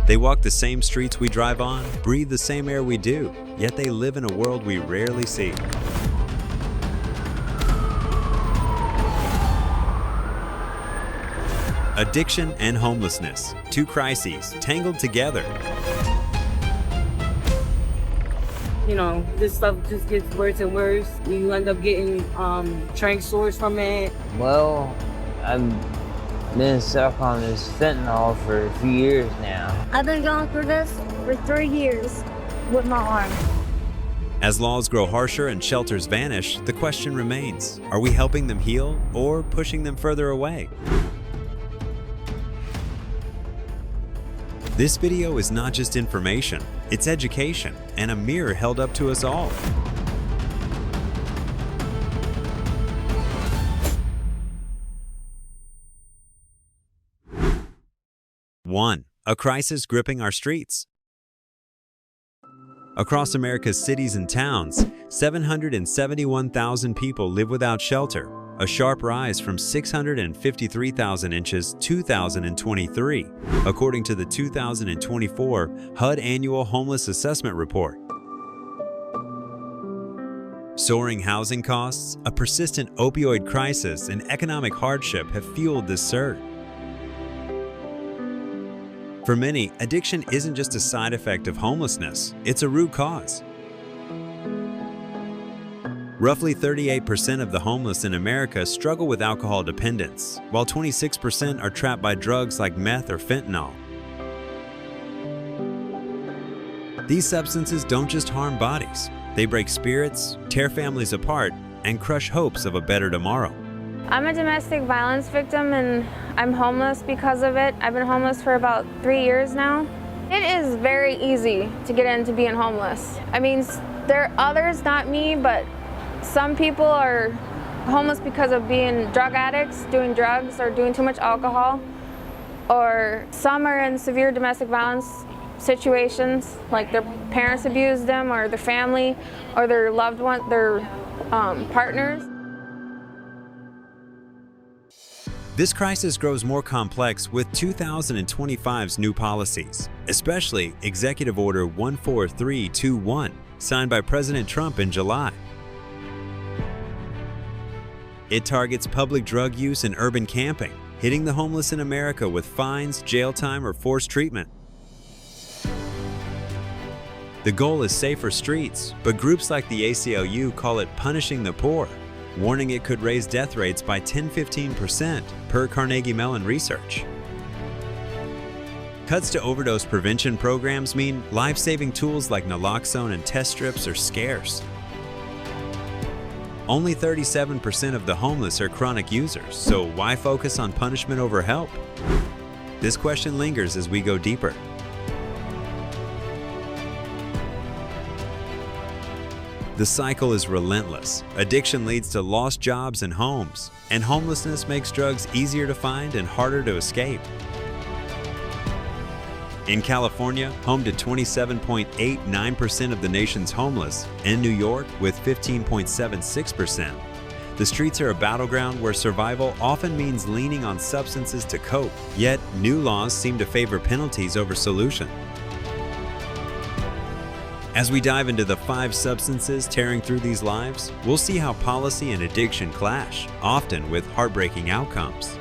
They walk the same streets we drive on, breathe the same air we do, yet they live in a world we rarely see. Addiction and homelessness, two crises tangled together. You know, this stuff just gets worse and worse. You end up getting trank sores from it. Well, I've been stuck on this fentanyl for a few years now. I've been going through this for 3 years with my arm. As laws grow harsher and shelters vanish, the question remains, are we helping them heal or pushing them further away? This video is not just information, it's education and a mirror held up to us all. One, a crisis gripping our streets. Across America's cities and towns, 771,000 people live without shelter, a sharp rise from 653,000 in 2023, according to the 2024 HUD Annual Homeless Assessment Report. Soaring housing costs, a persistent opioid crisis, and economic hardship have fueled this surge. For many, addiction isn't just a side effect of homelessness, it's a root cause. Roughly 38% of the homeless in America struggle with alcohol dependence, while 26% are trapped by drugs like meth or fentanyl. These substances don't just harm bodies, they break spirits, tear families apart, and crush hopes of a better tomorrow. I'm a domestic violence victim and I'm homeless because of it. I've been homeless for about 3 years now. It is very easy to get into being homeless. I mean, there are others, not me, but some people are homeless because of being drug addicts, doing drugs, or doing too much alcohol. Or some are in severe domestic violence situations, like their parents abused them, or their family, or their loved one, their partners. This crisis grows more complex with 2025's new policies, especially Executive Order 14321, signed by President Trump in July. It targets public drug use and urban camping, hitting the homeless in America with fines, jail time, or forced treatment. The goal is safer streets, but groups like the ACLU call it punishing the poor, warning it could raise death rates by 10–15% per Carnegie Mellon research. Cuts to overdose prevention programs mean life-saving tools like naloxone and test strips are scarce. Only 37% of the homeless are chronic users, so why focus on punishment over help? This question lingers as we go deeper. The cycle is relentless. Addiction leads to lost jobs and homes, and homelessness makes drugs easier to find and harder to escape. In California, home to 27.89% of the nation's homeless, and New York with 15.76%. The streets are a battleground where survival often means leaning on substances to cope, yet new laws seem to favor penalties over solution. As we dive into the 5 substances tearing through these lives, we'll see how policy and addiction clash, often with heartbreaking outcomes.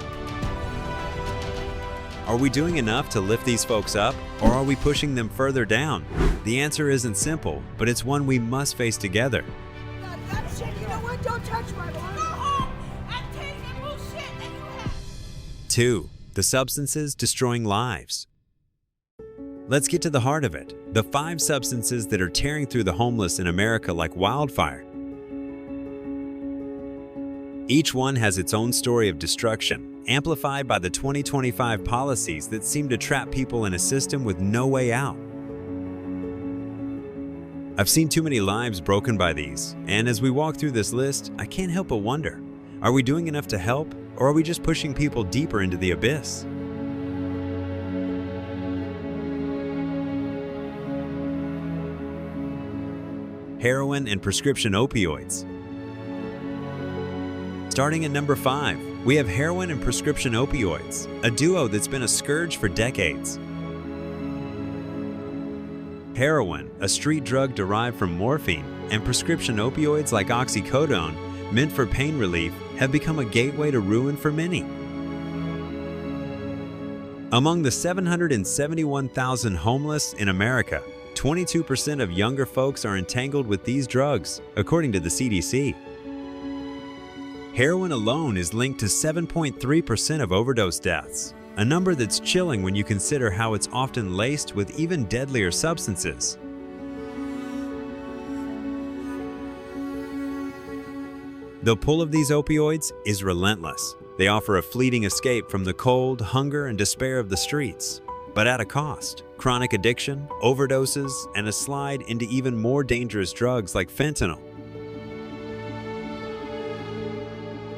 Are we doing enough to lift these folks up, or are we pushing them further down? The answer isn't simple, but it's one we must face together. Shit, you know what? Don't touch my body. Go home and take the bullshit that you have. 2. The substances destroying lives. Let's get to the heart of it. The 5 substances that are tearing through the homeless in America like wildfire. Each one has its own story of destruction, amplified by the 2025 policies that seem to trap people in a system with no way out. I've seen too many lives broken by these, and as we walk through this list, I can't help but wonder, are we doing enough to help, or are we just pushing people deeper into the abyss? Heroin and prescription opioids. Starting at number 5, we have heroin and prescription opioids, a duo that's been a scourge for decades. Heroin, a street drug derived from morphine, and prescription opioids like oxycodone, meant for pain relief, have become a gateway to ruin for many. Among the 771,000 homeless in America, 22% of younger folks are entangled with these drugs, according to the CDC. Heroin alone is linked to 7.3% of overdose deaths, a number that's chilling when you consider how it's often laced with even deadlier substances. The pull of these opioids is relentless. They offer a fleeting escape from the cold, hunger, and despair of the streets, but at a cost: chronic addiction, overdoses, and a slide into even more dangerous drugs like fentanyl.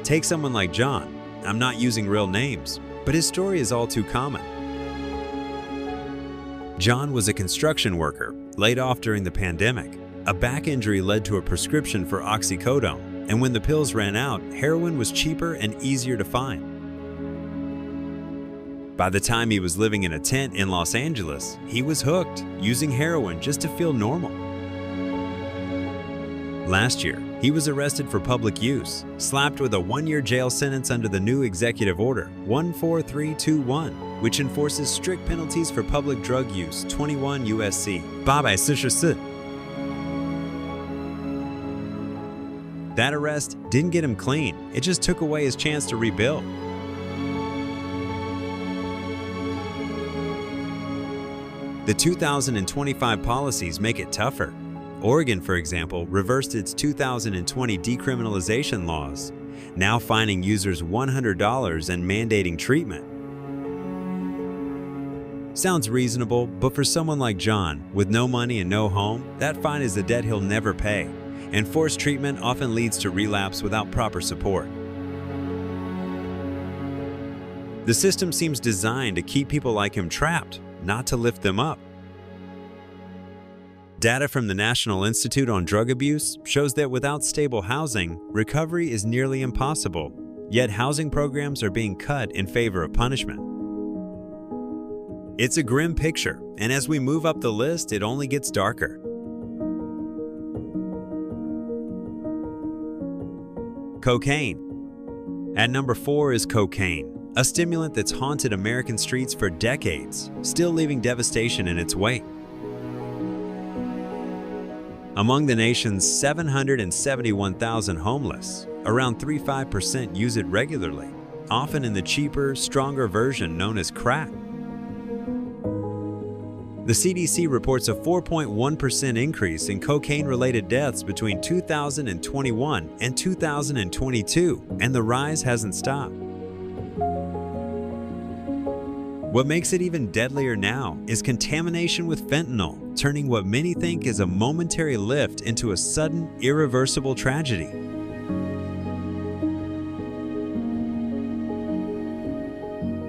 Take someone like John. I'm not using real names, but his story is all too common. John was a construction worker, laid off during the pandemic. A back injury led to a prescription for oxycodone, and when the pills ran out, heroin was cheaper and easier to find. By the time he was living in a tent in Los Angeles, he was hooked, using heroin just to feel normal. Last year, he was arrested for public use, slapped with a 1-year jail sentence under the new Executive Order 14321, which enforces strict penalties for public drug use, 21 U.S.C. 844. That arrest didn't get him clean, it just took away his chance to rebuild. The 2025 policies make it tougher. Oregon, for example, reversed its 2020 decriminalization laws, now fining users $100 and mandating treatment. Sounds reasonable, but for someone like John, with no money and no home, that fine is a debt he'll never pay, and forced treatment often leads to relapse without proper support. The system seems designed to keep people like him trapped, not to lift them up. Data from the National Institute on Drug Abuse shows that without stable housing, recovery is nearly impossible, yet housing programs are being cut in favor of punishment. It's a grim picture, and as we move up the list, it only gets darker. Cocaine. At number 4 is cocaine, a stimulant that's haunted American streets for decades, still leaving devastation in its wake. Among the nation's 771,000 homeless, around 35% use it regularly, often in the cheaper, stronger version known as crack. The CDC reports a 4.1% increase in cocaine-related deaths between 2021 and 2022, and the rise hasn't stopped. What makes it even deadlier now is contamination with fentanyl, turning what many think is a momentary lift into a sudden, irreversible tragedy.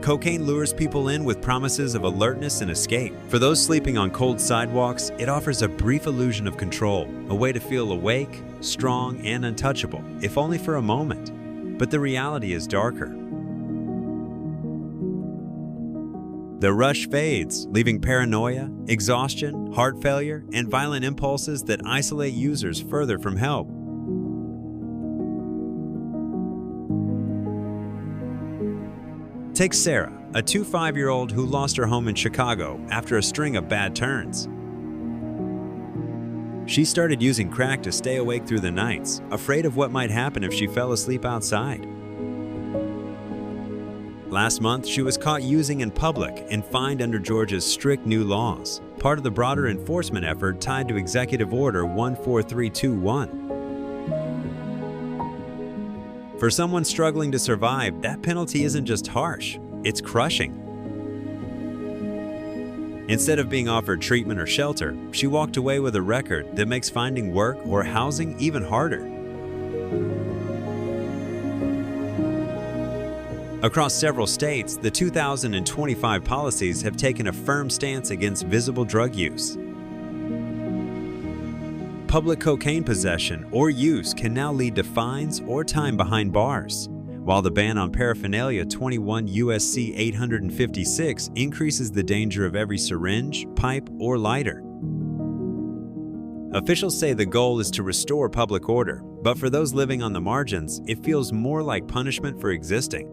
Cocaine lures people in with promises of alertness and escape. For those sleeping on cold sidewalks, it offers a brief illusion of control, a way to feel awake, strong, and untouchable, if only for a moment. But the reality is darker. The rush fades, leaving paranoia, exhaustion, heart failure, and violent impulses that isolate users further from help. Take Sarah, a 25-year-old who lost her home in Chicago after a string of bad turns. She started using crack to stay awake through the nights, afraid of what might happen if she fell asleep outside. Last month, she was caught using in public and fined under Georgia's strict new laws, part of the broader enforcement effort tied to Executive Order 14321. For someone struggling to survive, that penalty isn't just harsh, it's crushing. Instead of being offered treatment or shelter, she walked away with a record that makes finding work or housing even harder. Across several states, the 2025 policies have taken a firm stance against visible drug use. Public cocaine possession or use can now lead to fines or time behind bars, while the ban on paraphernalia 21 U.S.C. 856 increases the danger of every syringe, pipe, or lighter. Officials say the goal is to restore public order, but for those living on the margins, it feels more like punishment for existing.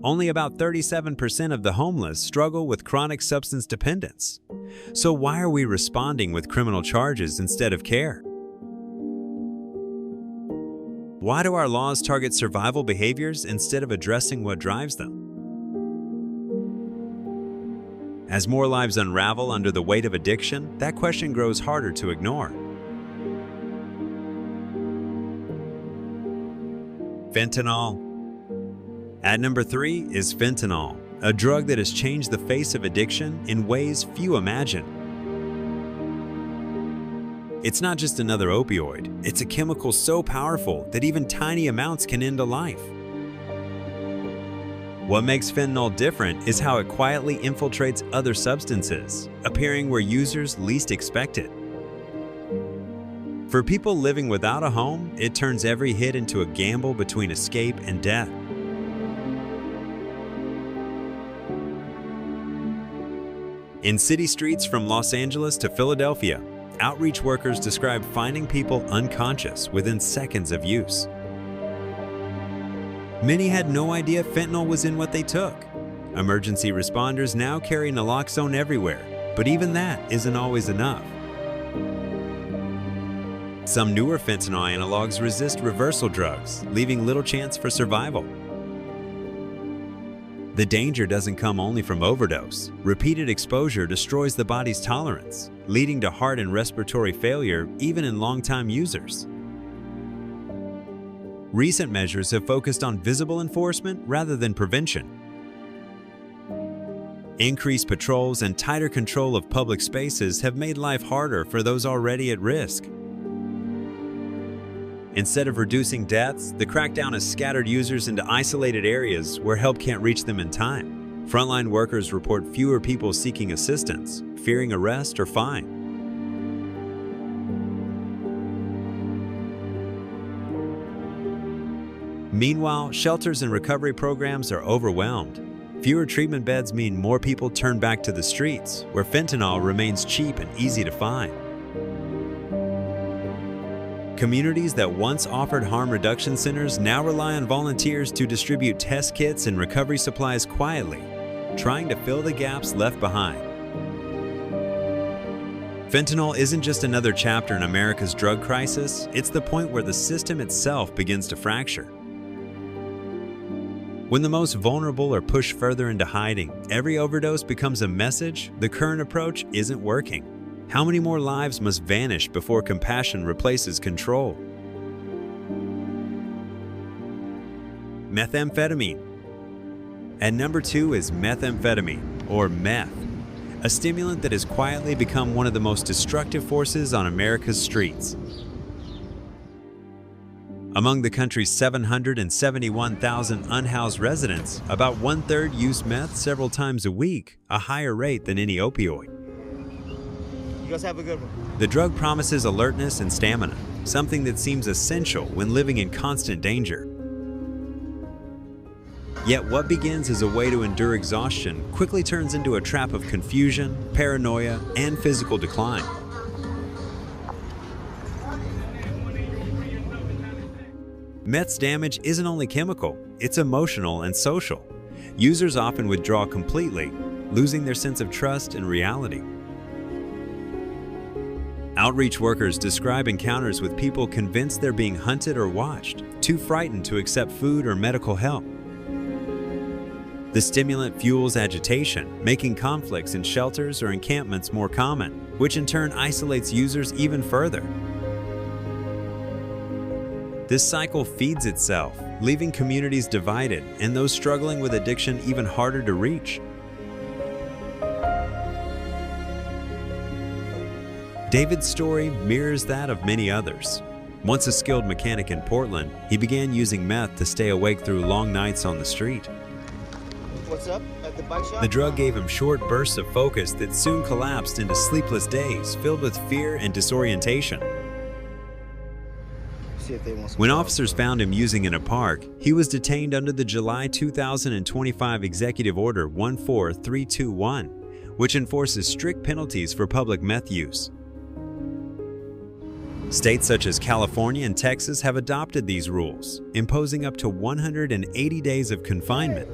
Only about 37% of the homeless struggle with chronic substance dependence. So why are we responding with criminal charges instead of care? Why do our laws target survival behaviors instead of addressing what drives them? As more lives unravel under the weight of addiction, that question grows harder to ignore. Fentanyl. At number 3 is fentanyl, a drug that has changed the face of addiction in ways few imagine. It's not just another opioid, it's a chemical so powerful that even tiny amounts can end a life. What makes fentanyl different is how it quietly infiltrates other substances, appearing where users least expect it. For people living without a home, it turns every hit into a gamble between escape and death. In city streets from Los Angeles to Philadelphia, outreach workers describe finding people unconscious within seconds of use. Many had no idea fentanyl was in what they took. Emergency responders now carry naloxone everywhere, but even that isn't always enough. Some newer fentanyl analogs resist reversal drugs, leaving little chance for survival. The danger doesn't come only from overdose. Repeated exposure destroys the body's tolerance, leading to heart and respiratory failure even in long-time users. Recent measures have focused on visible enforcement rather than prevention. Increased patrols and tighter control of public spaces have made life harder for those already at risk. Instead of reducing deaths, the crackdown has scattered users into isolated areas where help can't reach them in time. Frontline workers report fewer people seeking assistance, fearing arrest or fine. Meanwhile, shelters and recovery programs are overwhelmed. Fewer treatment beds mean more people turn back to the streets, where fentanyl remains cheap and easy to find. Communities that once offered harm reduction centers now rely on volunteers to distribute test kits and recovery supplies quietly, trying to fill the gaps left behind. Fentanyl isn't just another chapter in America's drug crisis, it's the point where the system itself begins to fracture. When the most vulnerable are pushed further into hiding, every overdose becomes a message the current approach isn't working. How many more lives must vanish before compassion replaces control? Methamphetamine. At number 2 is methamphetamine, or meth, a stimulant that has quietly become one of the most destructive forces on America's streets. Among the country's 771,000 unhoused residents, about 1/3 use meth several times a week, a higher rate than any opioid. You guys have a good one. The drug promises alertness and stamina, something that seems essential when living in constant danger. Yet what begins as a way to endure exhaustion quickly turns into a trap of confusion, paranoia, and physical decline. Meth's damage isn't only chemical, it's emotional and social. Users often withdraw completely, losing their sense of trust and reality. Outreach workers describe encounters with people convinced they're being hunted or watched, too frightened to accept food or medical help. The stimulant fuels agitation, making conflicts in shelters or encampments more common, which in turn isolates users even further. This cycle feeds itself, leaving communities divided and those struggling with addiction even harder to reach. David's story mirrors that of many others. Once a skilled mechanic in Portland, he began using meth to stay awake through long nights on the street. What's up at the bike shop? The drug gave him short bursts of focus that soon collapsed into sleepless days filled with fear and disorientation. See if they want some When dogs, officers bro. found him using in a park, he was detained under the July 2025 Executive Order 14321, which enforces strict penalties for public meth use. States such as California and Texas have adopted these rules, imposing up to 180 days of confinement.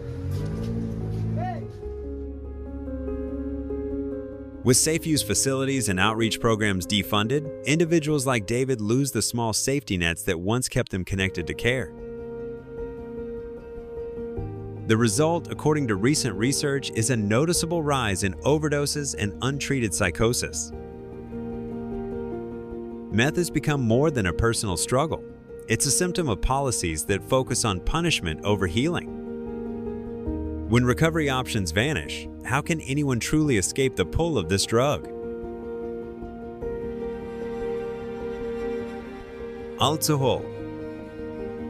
With safe use facilities and outreach programs defunded, individuals like David lose the small safety nets that once kept them connected to care. The result, according to recent research, is a noticeable rise in overdoses and untreated psychosis. Meth has become more than a personal struggle. It's a symptom of policies that focus on punishment over healing. When recovery options vanish, how can anyone truly escape the pull of this drug? Alcohol.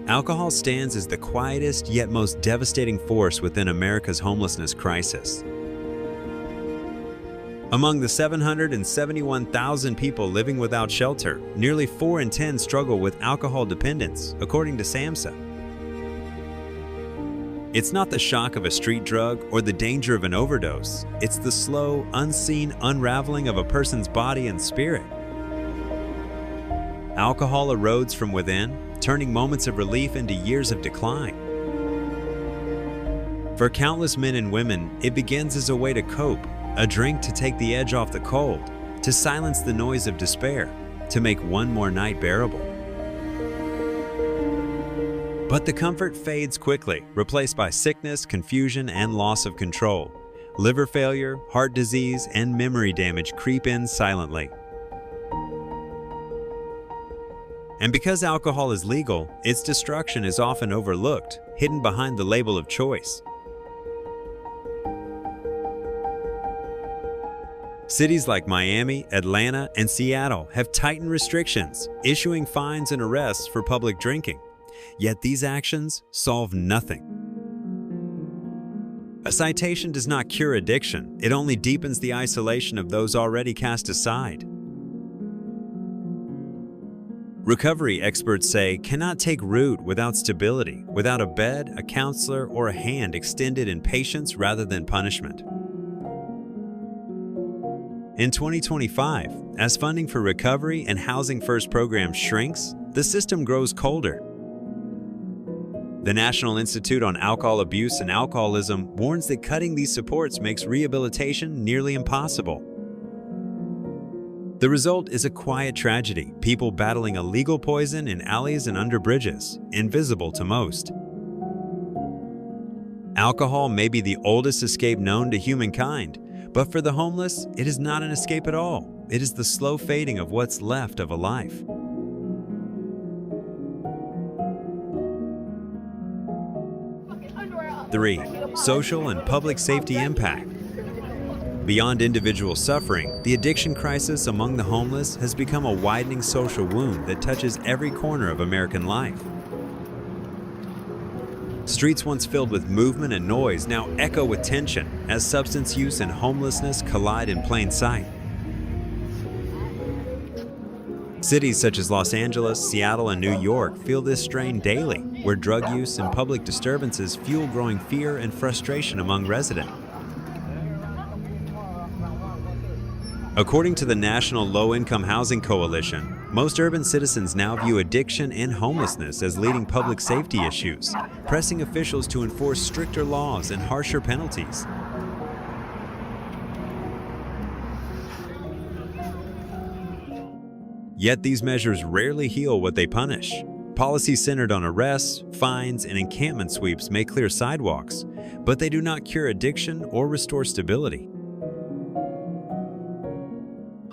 Alcohol stands as the quietest yet most devastating force within America's homelessness crisis. Among the 771,000 people living without shelter, nearly 4 in 10 struggle with alcohol dependence, according to SAMHSA. It's not the shock of a street drug or the danger of an overdose. It's the slow, unseen unraveling of a person's body and spirit. Alcohol erodes from within, turning moments of relief into years of decline. For countless men and women, it begins as a way to cope, a drink to take the edge off the cold, to silence the noise of despair, to make one more night bearable. But the comfort fades quickly, replaced by sickness, confusion, and loss of control. Liver failure, heart disease, and memory damage creep in silently. And because alcohol is legal, its destruction is often overlooked, hidden behind the label of choice. Cities like Miami, Atlanta, and Seattle have tightened restrictions, issuing fines and arrests for public drinking. Yet these actions solve nothing. A citation does not cure addiction, it only deepens the isolation of those already cast aside. Recovery, experts say, cannot take root without stability, without a bed, a counselor, or a hand extended in patience rather than punishment. In 2025, as funding for recovery and Housing First programs shrinks, the system grows colder. The National Institute on Alcohol Abuse and Alcoholism warns that cutting these supports makes rehabilitation nearly impossible. The result is a quiet tragedy, people battling illegal poison in alleys and under bridges, invisible to most. Alcohol may be the oldest escape known to humankind, but for the homeless, it is not an escape at all. It is the slow fading of what's left of a life. Three, social and public safety impact. Beyond individual suffering, the addiction crisis among the homeless has become a widening social wound that touches every corner of American life. Streets once filled with movement and noise now echo with tension as substance use and homelessness collide in plain sight. Cities such as Los Angeles, Seattle, and New York feel this strain daily, where drug use and public disturbances fuel growing fear and frustration among residents. According to the National Low-Income Housing Coalition, most urban citizens now view addiction and homelessness as leading public safety issues, pressing officials to enforce stricter laws and harsher penalties. Yet these measures rarely heal what they punish. Policies centered on arrests, fines, and encampment sweeps may clear sidewalks, but they do not cure addiction or restore stability.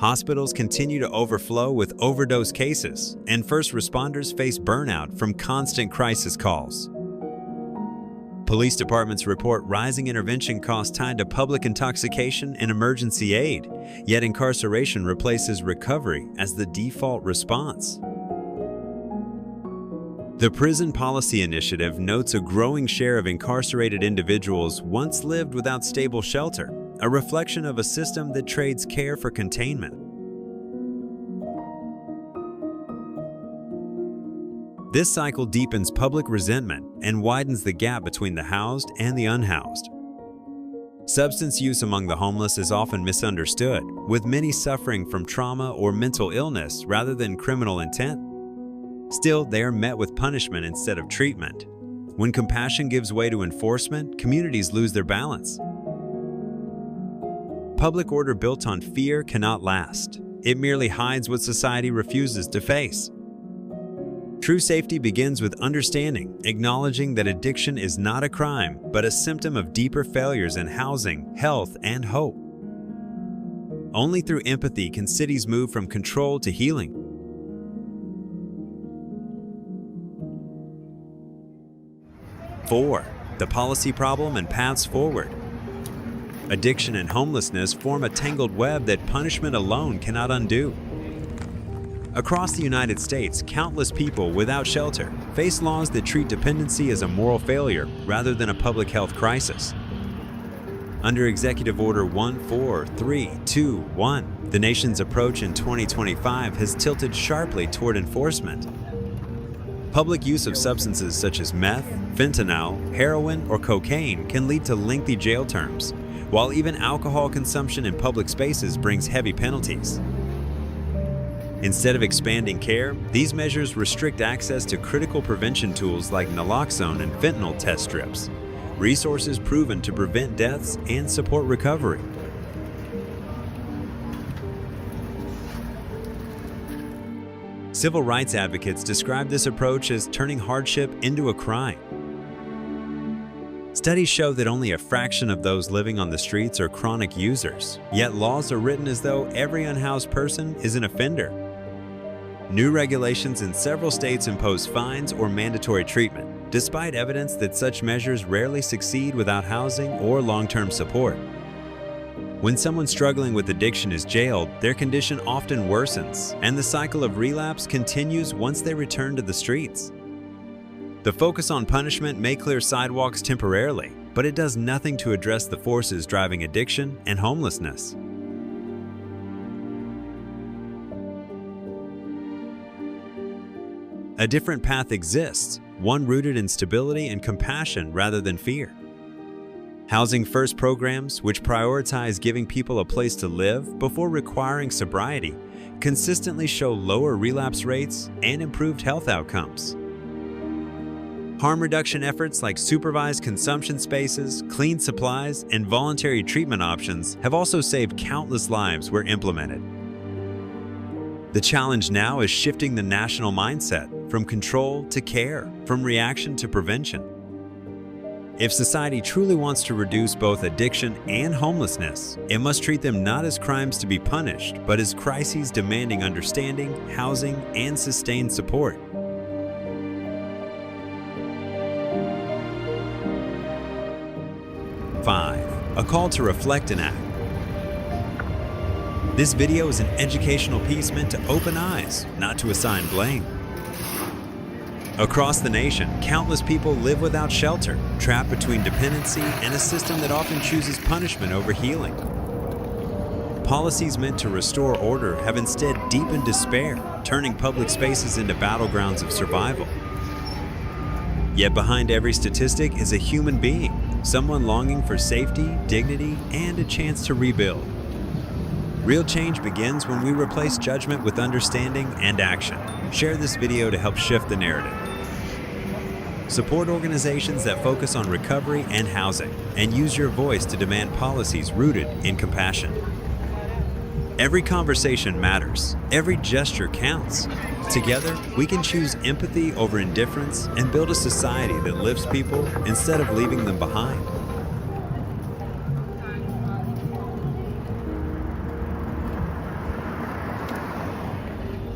Hospitals continue to overflow with overdose cases, and first responders face burnout from constant crisis calls. Police departments report rising intervention costs tied to public intoxication and emergency aid, yet incarceration replaces recovery as the default response. The Prison Policy Initiative notes a growing share of incarcerated individuals once lived without stable shelter, a reflection of a system that trades care for containment. This cycle deepens public resentment and widens the gap between the housed and the unhoused. Substance use among the homeless is often misunderstood, with many suffering from trauma or mental illness rather than criminal intent. Still, they are met with punishment instead of treatment. When compassion gives way to enforcement, communities lose their balance. Public order built on fear cannot last. It merely hides what society refuses to face. True safety begins with understanding, acknowledging that addiction is not a crime, but a symptom of deeper failures in housing, health, and hope. Only through empathy can cities move from control to healing. Four, the policy problem and paths forward. Addiction and homelessness form a tangled web that punishment alone cannot undo. Across the United States, countless people without shelter face laws that treat dependency as a moral failure rather than a public health crisis. Under Executive Order 14321, the nation's approach in 2025 has tilted sharply toward enforcement. Public use of substances such as meth, fentanyl, heroin, or cocaine can lead to lengthy jail terms, while even alcohol consumption in public spaces brings heavy penalties. Instead of expanding care, these measures restrict access to critical prevention tools like naloxone and fentanyl test strips, resources proven to prevent deaths and support recovery. Civil rights advocates describe this approach as turning hardship into a crime. Studies show that only a fraction of those living on the streets are chronic users, yet laws are written as though every unhoused person is an offender. New regulations in several states impose fines or mandatory treatment, despite evidence that such measures rarely succeed without housing or long-term support. When someone struggling with addiction is jailed, their condition often worsens, and the cycle of relapse continues once they return to the streets. The focus on punishment may clear sidewalks temporarily, but it does nothing to address the forces driving addiction and homelessness. A different path exists, one rooted in stability and compassion rather than fear. Housing First programs, which prioritize giving people a place to live before requiring sobriety, consistently show lower relapse rates and improved health outcomes. Harm reduction efforts like supervised consumption spaces, clean supplies, and voluntary treatment options have also saved countless lives where implemented. The challenge now is shifting the national mindset from control to care, from reaction to prevention. If society truly wants to reduce both addiction and homelessness, it must treat them not as crimes to be punished, but as crises demanding understanding, housing, and sustained support. Five, a call to reflect and act. This video is an educational piece meant to open eyes, not to assign blame. Across the nation, countless people live without shelter, trapped between dependency and a system that often chooses punishment over healing. Policies meant to restore order have instead deepened despair, turning public spaces into battlegrounds of survival. Yet behind every statistic is a human being, someone longing for safety, dignity, and a chance to rebuild. Real change begins when we replace judgment with understanding and action. Share this video to help shift the narrative. Support organizations that focus on recovery and housing, and use your voice to demand policies rooted in compassion. Every conversation matters. Every gesture counts. Together, we can choose empathy over indifference and build a society that lifts people instead of leaving them behind.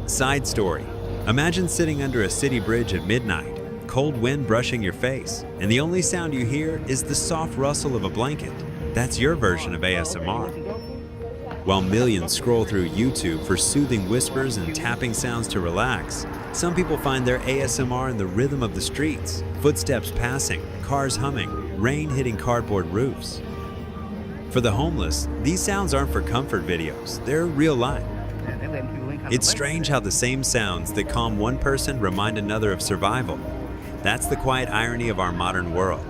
Side story. Imagine sitting under a city bridge at midnight, cold wind brushing your face, and the only sound you hear is the soft rustle of a blanket. That's your version of ASMR. While millions scroll through YouTube for soothing whispers and tapping sounds to relax, some people find their ASMR in the rhythm of the streets, footsteps passing, cars humming, rain hitting cardboard roofs. For the homeless, these sounds aren't for comfort videos, they're real life. It's strange how the same sounds that calm one person remind another of survival. That's the quiet irony of our modern world.